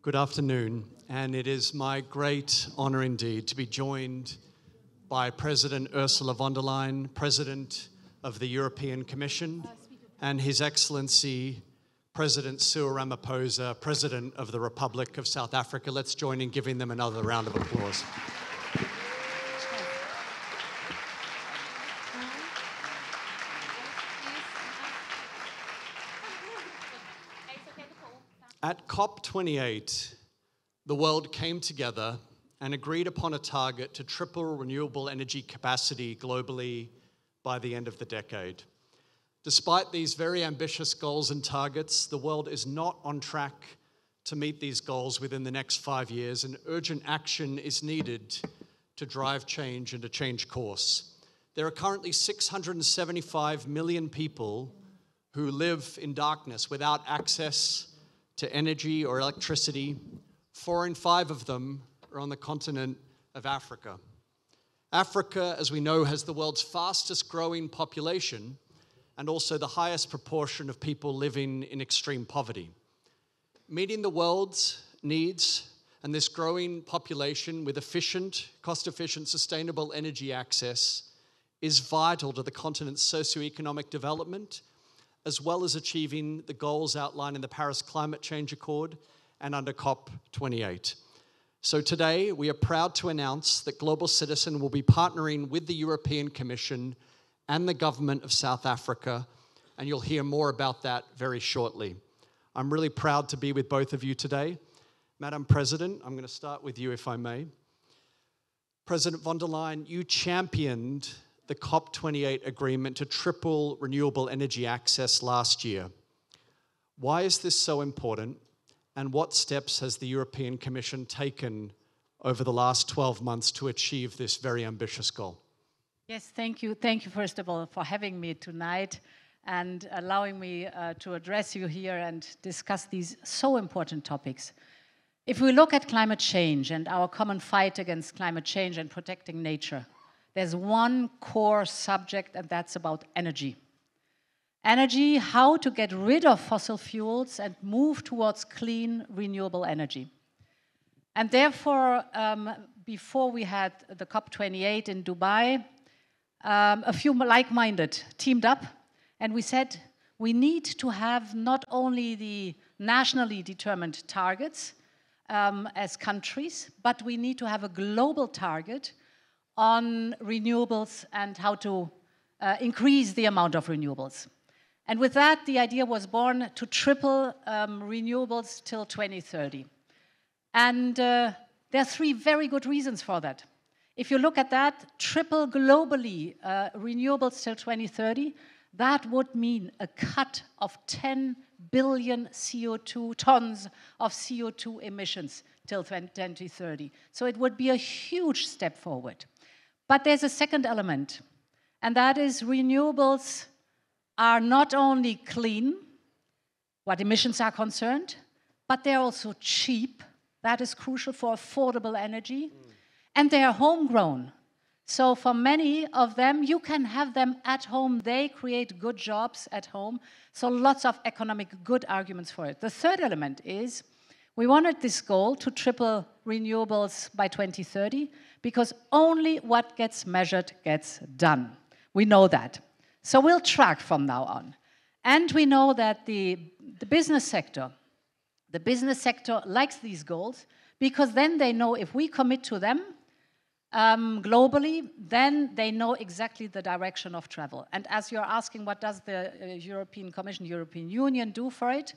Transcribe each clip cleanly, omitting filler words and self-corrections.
Good afternoon, and it is my great honor indeed to be joined by President Ursula von der Leyen, President of the European Commission, and His Excellency President Cyril Ramaphosa, President of the Republic of South Africa. Let's join in giving them another round of applause. At COP28, the world came together and agreed upon a target to triple renewable energy capacity globally by the end of the decade. Despite these very ambitious goals and targets, the world is not on track to meet these goals within the next 5 years, and urgent action is needed to drive change and to change course. There are currently 675 million people who live in darkness without access to energy or electricity. 4 in 5 of them are on the continent of Africa. Africa, as we know, has the world's fastest growing population and also the highest proportion of people living in extreme poverty. Meeting the world's needs and this growing population with efficient, cost-efficient, sustainable energy access is vital to the continent's socioeconomic development, as well as achieving the goals outlined in the Paris Climate Change Accord and under COP28. So today, we are proud to announce that Global Citizen will be partnering with the European Commission and the government of South Africa, and you'll hear more about that very shortly. I'm really proud to be with both of you today. Madam President, I'm going to start with you if I may. President von der Leyen, you championed the COP28 agreement to triple renewable energy access last year. Why is this so important, and what steps has the European Commission taken over the last 12 months to achieve this very ambitious goal? Yes, thank you. Thank you, first of all, for having me tonight and allowing me to address you here and discuss these so important topics. If we look at climate change and our common fight against climate change and protecting nature, there's one core subject, and that's about energy. Energy, how to get rid of fossil fuels and move towards clean, renewable energy. And therefore, before we had the COP28 in Dubai, a few like-minded teamed up, and we said we need to have not only the nationally determined targets as countries, but we need to have a global target on renewables and how to increase the amount of renewables. And with that, the idea was born to triple renewables till 2030. And there are 3 very good reasons for that. If you look at that, triple globally renewables till 2030, that would mean a cut of 10 billion tons of CO2 emissions till 2030. So it would be a huge step forward. But there's a second element, and that is renewables are not only clean, what emissions are concerned, but they're also cheap. That is crucial for affordable energy. And they are homegrown. So for many of them, you can have them at home. They create good jobs at home. So lots of economic good arguments for it. The third element is we wanted this goal to triple renewables by 2030 because only what gets measured gets done. We know that. So we'll track from now on. And we know that the business sector likes these goals because then they know if we commit to them globally, then they know exactly the direction of travel. And as you're asking, what does the European Commission, European Union do for it?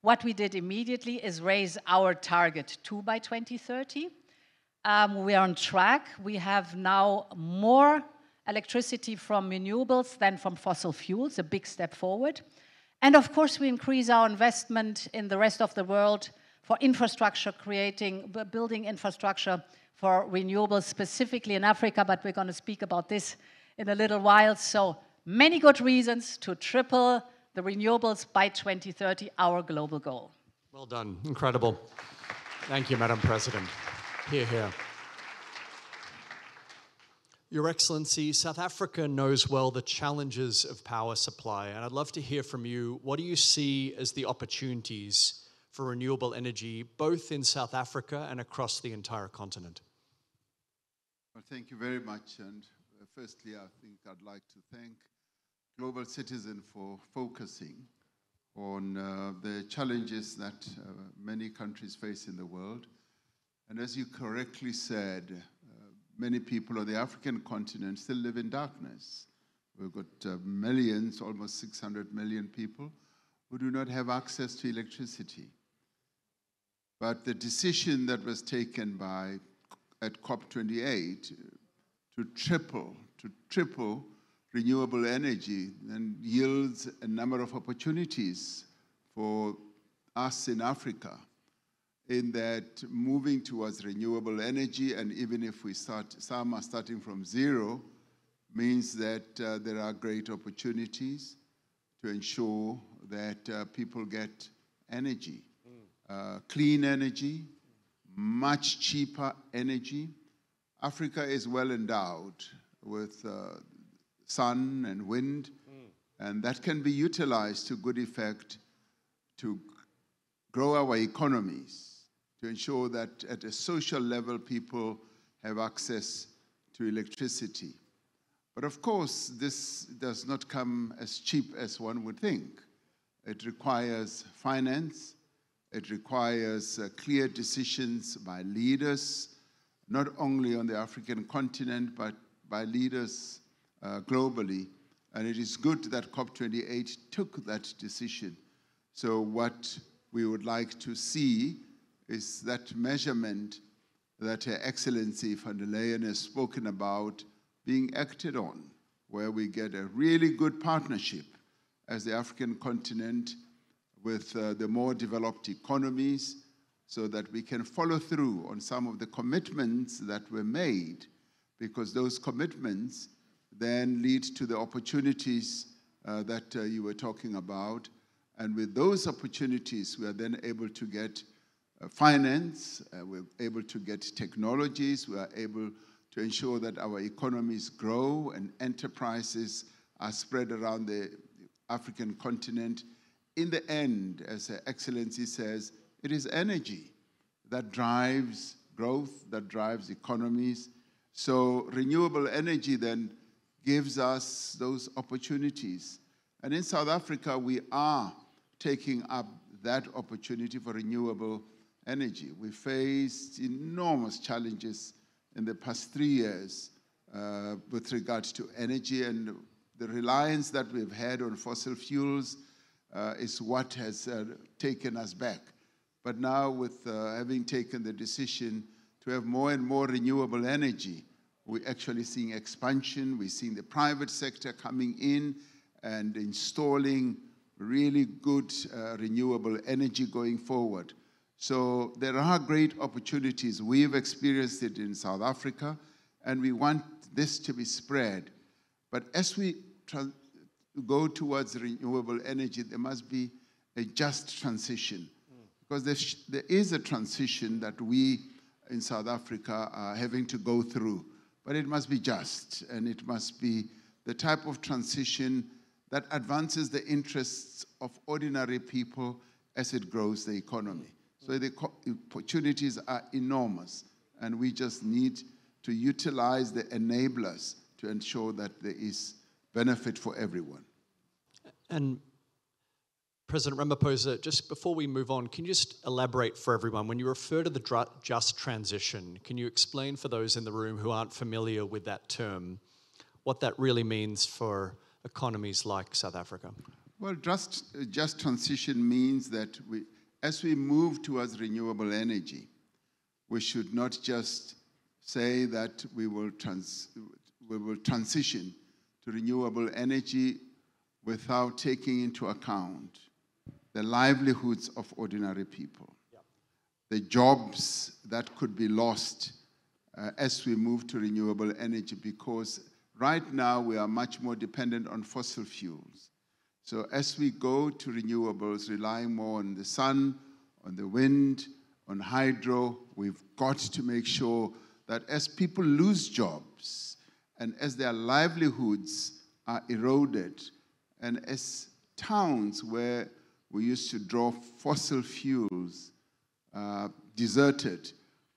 What we did immediately is raise our target to by 2030. We are on track. We have now more electricity from renewables than from fossil fuels, a big step forward. And of course, we increase our investment in the rest of the world for infrastructure, building infrastructure for renewables, specifically in Africa, but we're going to speak about this in a little while. So many good reasons to triple the renewables by 2030, our global goal. Well done. Incredible. Thank you, Madam President. Hear, hear. Your Excellency, South Africa knows well the challenges of power supply, and I'd love to hear from you. What do you see as the opportunities for renewable energy, both in South Africa and across the entire continent? Well, thank you very much. And firstly, I think I'd like to thank Global Citizen for focusing on the challenges that many countries face in the world. And as you correctly said, many people on the African continent still live in darkness. We've got millions, almost 600 million people, who do not have access to electricity. But the decision that was taken at COP28 to triple renewable energy then yields a number of opportunities for us in Africa, in that moving towards renewable energy, and even if some are starting from zero, means that there are great opportunities to ensure that people get energy, clean energy, much cheaper energy. Africa is well endowed with sun and wind, and that can be utilized to good effect to grow our economies, to ensure that at a social level people have access to electricity. But of course, this does not come as cheap as one would think. It requires finance, it requires clear decisions by leaders, not only on the African continent, but by leaders globally, and it is good that COP28 took that decision. So what we would like to see is that measurement that Her Excellency von der Leyen has spoken about being acted on, where we get a really good partnership as the African continent with the more developed economies, so that we can follow through on some of the commitments that were made, because those commitments then lead to the opportunities that you were talking about. And with those opportunities, we are then able to get finance, we're able to get technologies, we are able to ensure that our economies grow and enterprises are spread around the African continent. In the end, as Her Excellency says, it is energy that drives growth, that drives economies. So renewable energy then gives us those opportunities. And in South Africa, we are taking up that opportunity for renewable energy. We faced enormous challenges in the past 3 years with regards to energy, and the reliance that we've had on fossil fuels is what has taken us back. But now with having taken the decision to have more and more renewable energy, we're actually seeing expansion. We're seeing the private sector coming in and installing really good renewable energy going forward. So there are great opportunities. We've experienced it in South Africa, and we want this to be spread. But as we go towards renewable energy, there must be a just transition. Because there is a transition that we in South Africa are having to go through. But it must be just, and it must be the type of transition that advances the interests of ordinary people as it grows the economy. So the opportunities are enormous, and we just need to utilize the enablers to ensure that there is benefit for everyone. And President Ramaphosa, just before we move on, can you just elaborate for everyone, when you refer to the just transition, can you explain for those in the room who aren't familiar with that term, what that really means for economies like South Africa? Well, just transition means that as we move towards renewable energy, we should not just say that we will transition to renewable energy without taking into account the livelihoods of ordinary people, the jobs that could be lost as we move to renewable energy, because right now we are much more dependent on fossil fuels. So as we go to renewables, relying more on the sun, on the wind, on hydro, we've got to make sure that as people lose jobs and as their livelihoods are eroded, and as towns where we used to draw fossil fuels deserted.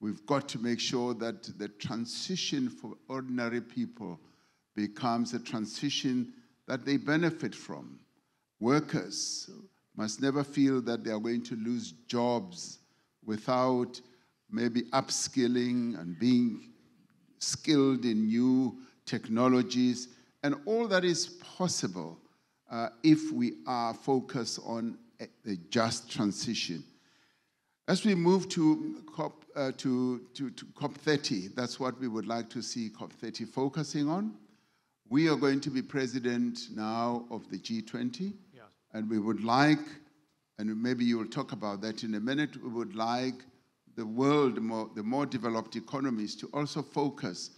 We've got to make sure that the transition for ordinary people becomes a transition that they benefit from. Workers must never feel that they are going to lose jobs without maybe upskilling and being skilled in new technologies, and all that is possible if we are focused on a just transition. As we move to COP30, that's what we would like to see COP30 focusing on. We are going to be president now of the G20, and we would like, and maybe you will talk about that in a minute, we would like the world, the more developed economies to also focus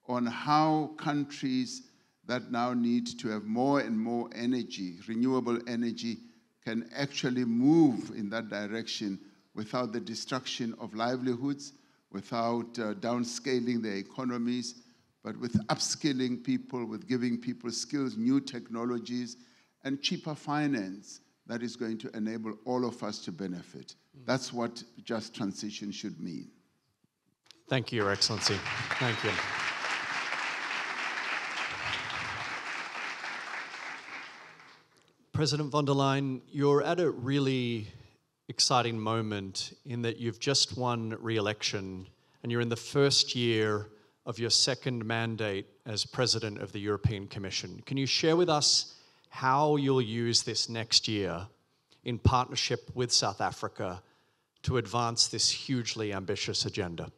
on how countries that now need to have more and more energy, renewable energy, can actually move in that direction without the destruction of livelihoods, without downscaling their economies, but with upskilling people, with giving people skills, new technologies, and cheaper finance that is going to enable all of us to benefit. That's what just transition should mean. Thank you, Your Excellency. Thank you. President von der Leyen, you're at a really exciting moment in that you've just won re-election and you're in the first year of your second mandate as President of the European Commission. Can you share with us how you'll use this next year in partnership with South Africa to advance this hugely ambitious agenda?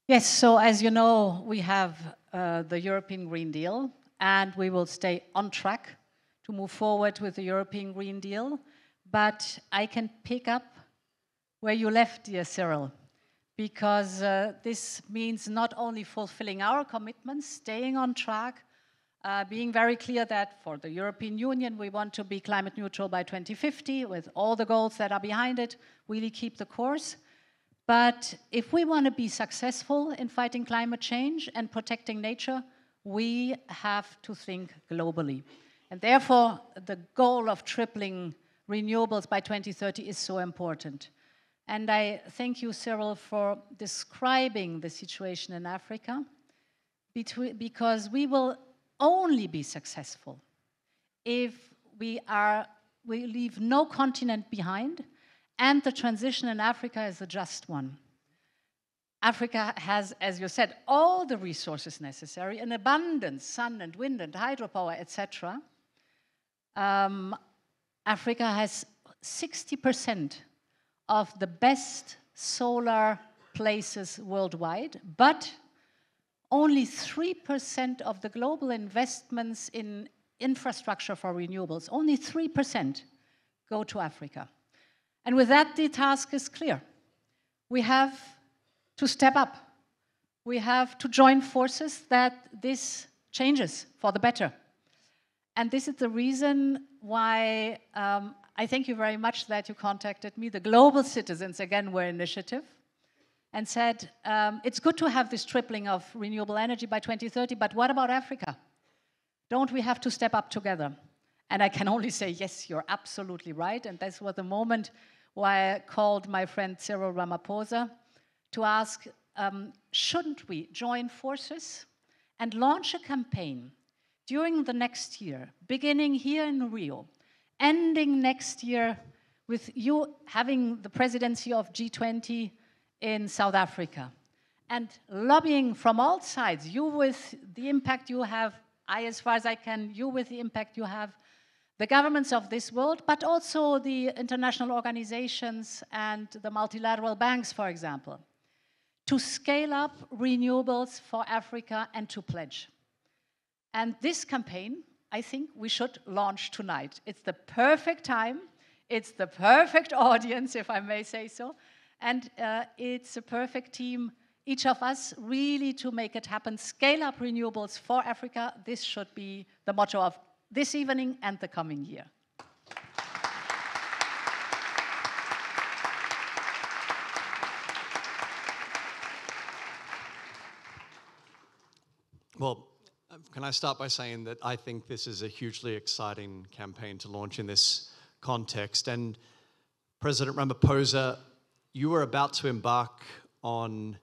Yes, so as you know, we have the European Green Deal, and we will stay on track to move forward with the European Green Deal. But I can pick up where you left, dear Cyril, because this means not only fulfilling our commitments, staying on track, being very clear that for the European Union, we want to be climate neutral by 2050 with all the goals that are behind it, really keep the course. But if we want to be successful in fighting climate change and protecting nature, we have to think globally. And therefore, the goal of tripling renewables by 2030 is so important. And I thank you, Cyril, for describing the situation in Africa, because we will only be successful if we leave no continent behind, and the transition in Africa is a just one. Africa has, as you said, all the resources necessary, in abundance, sun and wind and hydropower, etc. Africa has 60% of the best solar places worldwide, but only 3% of the global investments in infrastructure for renewables, only 3% go to Africa. And with that, the task is clear. We have to step up. We have to join forces that this changes for the better. And this is the reason why I thank you very much that you contacted me. The Global Citizens, again, were initiative and said, it's good to have this tripling of renewable energy by 2030, but what about Africa? Don't we have to step up together? And I can only say, yes, you're absolutely right. And this was the moment why I called my friend Cyril Ramaphosa to ask, shouldn't we join forces and launch a campaign during the next year, beginning here in Rio, ending next year with you having the presidency of G20 in South Africa, and lobbying from all sides, you with the impact you have, I as far as I can, you with the impact you have, the governments of this world, but also the international organizations and the multilateral banks, for example, to scale up renewables for Africa and to pledge. And this campaign, I think we should launch tonight. It's the perfect time, it's the perfect audience, if I may say so, and it's a perfect team, each of us, really to make it happen. Scale up renewables for Africa. This should be the motto of this evening and the coming year. Well, can I start by saying that I think this is a hugely exciting campaign to launch in this context. And President Ramaphosa, you are about to embark on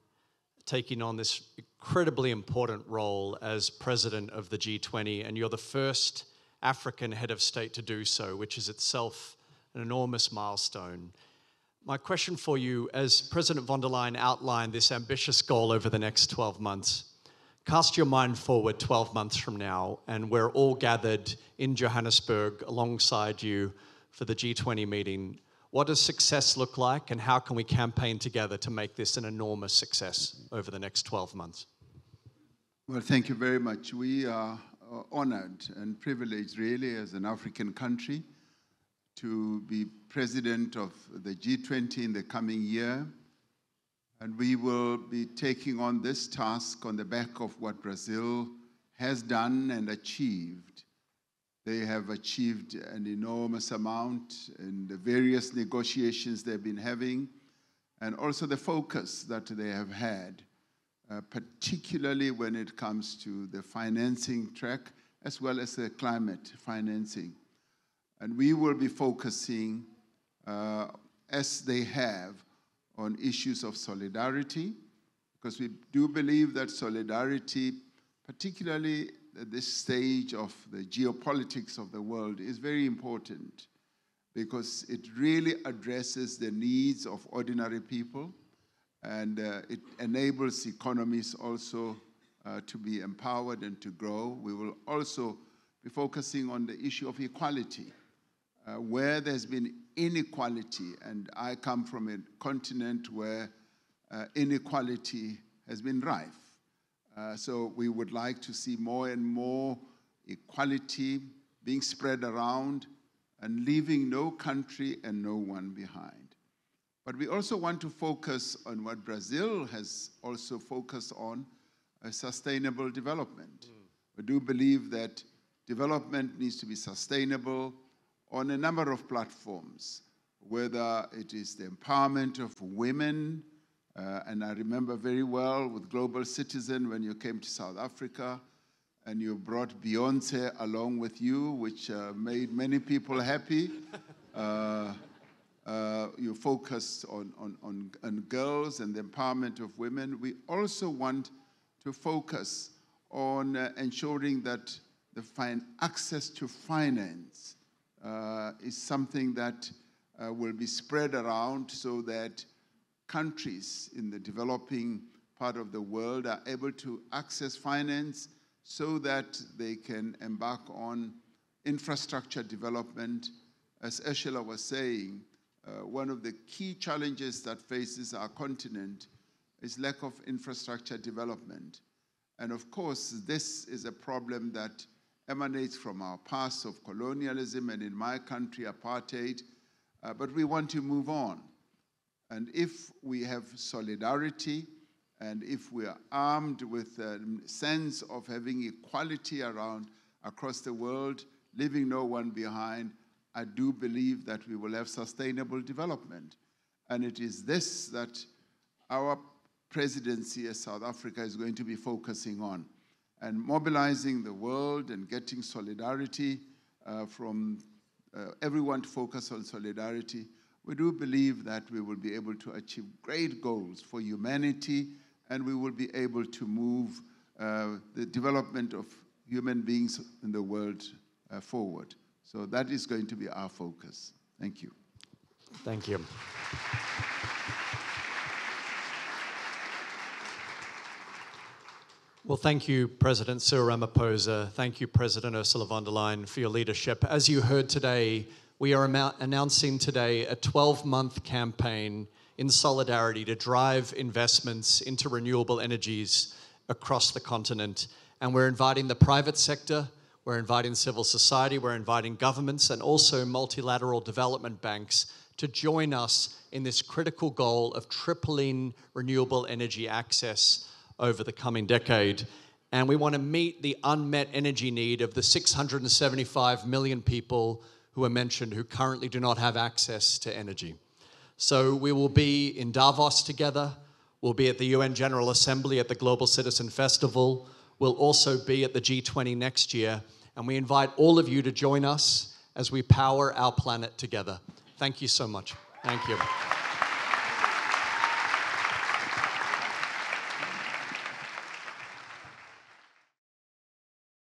taking on this incredibly important role as president of the G20, and you're the first African head of state to do so, which is itself an enormous milestone. My question for you, as President von der Leyen outlined this ambitious goal over the next 12 months, cast your mind forward 12 months from now, and we're all gathered in Johannesburg alongside you for the G20 meeting. What does success look like, and how can we campaign together to make this an enormous success over the next 12 months? Well, thank you very much. We are honored and privileged, really, as an African country to be president of the G20 in the coming year. And we will be taking on this task on the back of what Brazil has done and achieved. They have achieved an enormous amount in the various negotiations they've been having, and also the focus that they have had, particularly when it comes to the financing track, as well as the climate financing. And we will be focusing, as they have, on issues of solidarity, because we do believe that solidarity, particularly at this stage of the geopolitics of the world, is very important, because it really addresses the needs of ordinary people, and it enables economies also to be empowered and to grow. We will also be focusing on the issue of equality, where there's been inequality, and I come from a continent where inequality has been rife. So we would like to see more and more equality being spread around and leaving no country and no one behind. But we also want to focus on what Brazil has also focused on, sustainable development. We do believe that development needs to be sustainable on a number of platforms, whether it is the empowerment of women, and I remember very well with Global Citizen when you came to South Africa and you brought Beyonce along with you, which made many people happy. You focused on girls and the empowerment of women. We also want to focus on ensuring that the access to finance is something that will be spread around so that countries in the developing part of the world are able to access finance so that they can embark on infrastructure development. As Ursula was saying, one of the key challenges that faces our continent is lack of infrastructure development. And of course, this is a problem that emanates from our past of colonialism and, in my country, apartheid, but we want to move on. And if we have solidarity, and if we are armed with a sense of having equality across the world, leaving no one behind, I do believe that we will have sustainable development. And it is this that our presidency as South Africa is going to be focusing on, and mobilizing the world and getting solidarity from everyone to focus on solidarity. We do believe that we will be able to achieve great goals for humanity, and we will be able to move the development of human beings in the world forward. So that is going to be our focus. Thank you. Thank you. Well, thank you, President Cyril Ramaphosa. Thank you, President Ursula von der Leyen, for your leadership. As you heard today, we are announcing today a 12-month campaign in solidarity to drive investments into renewable energies across the continent. And we're inviting the private sector, we're inviting civil society, we're inviting governments, and also multilateral development banks to join us in this critical goal of tripling renewable energy access over the coming decade. And we want to meet the unmet energy need of the 675 million people who are mentioned who currently do not have access to energy. So we will be in Davos together. We'll be at the UN General Assembly at the Global Citizen Festival. We'll also be at the G20 next year. And we invite all of you to join us as we power our planet together. Thank you so much. Thank you.